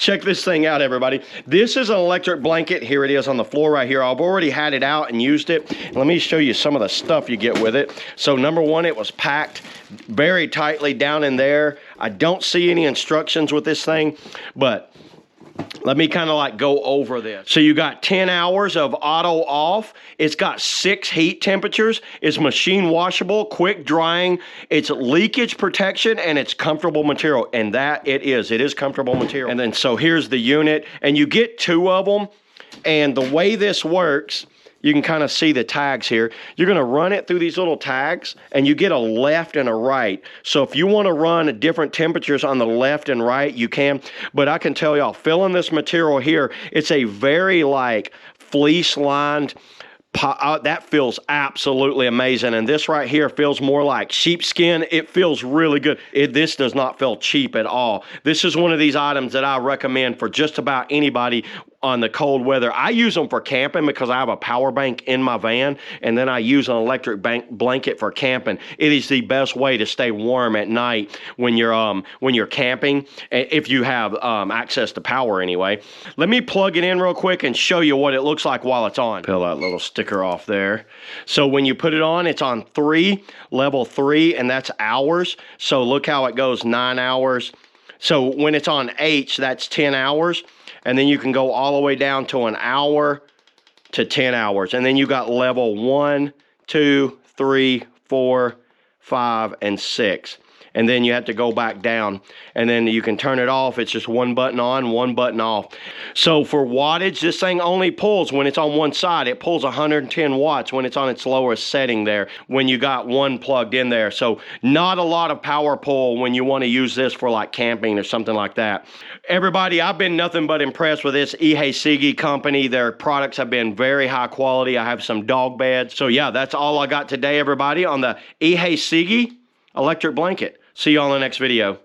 Check this thing out, everybody. This is an electric blanket. Here it is on the floor right here. I've already had it out and used it. Let me show you some of the stuff you get with it. So number one, it was packed very tightly down in there. I don't see any instructions with this thing, but let me kind of like go over this. So you got 10 hours of auto off. It's got 6 heat temperatures. It's machine washable, quick drying. It's leakage protection, and it's comfortable material. And that it is comfortable material. And then so here's the unit, and you get 2 of them. And the way this works, you can kind of see the tags here. You're gonna run it through these little tags, and you get a left and a right. So if you wanna run different temperatures on the left and right, you can. But I can tell y'all, filling this material here, it's a very like fleece lined, that feels absolutely amazing. And this right here feels more like sheepskin. It feels really good. This does not feel cheap at all. This is one of these items that I recommend for just about anybody on the cold weather. I use them for camping because I have a power bank in my van, and then I use an electric blanket for camping. It is the best way to stay warm at night when you're camping, if you have access to power anyway. Let me plug it in real quick and show you what it looks like while it's on. Peel that little sticker off there. So when you put it on, it's on 3, level 3, and that's hours. So look how it goes, 9 hours. So when it's on H, that's 10 hours. And then you can go all the way down to an hour to 10 hours. And then you got level 1, 2, 3, 4, 5, and 6. And then you have to go back down. And then you can turn it off. It's just one button on, one button off. So for wattage, this thing only pulls when it's on one side. It pulls 110 watts when it's on its lowest setting there, when you got one plugged in there. So not a lot of power pull when you want to use this for like camping or something like that. Everybody, I've been nothing but impressed with this EHEYCIGA company. Their products have been very high quality. I have some dog beds. So yeah, that's all I got today, everybody, on the EHEYCIGA electric blanket. See you on the next video.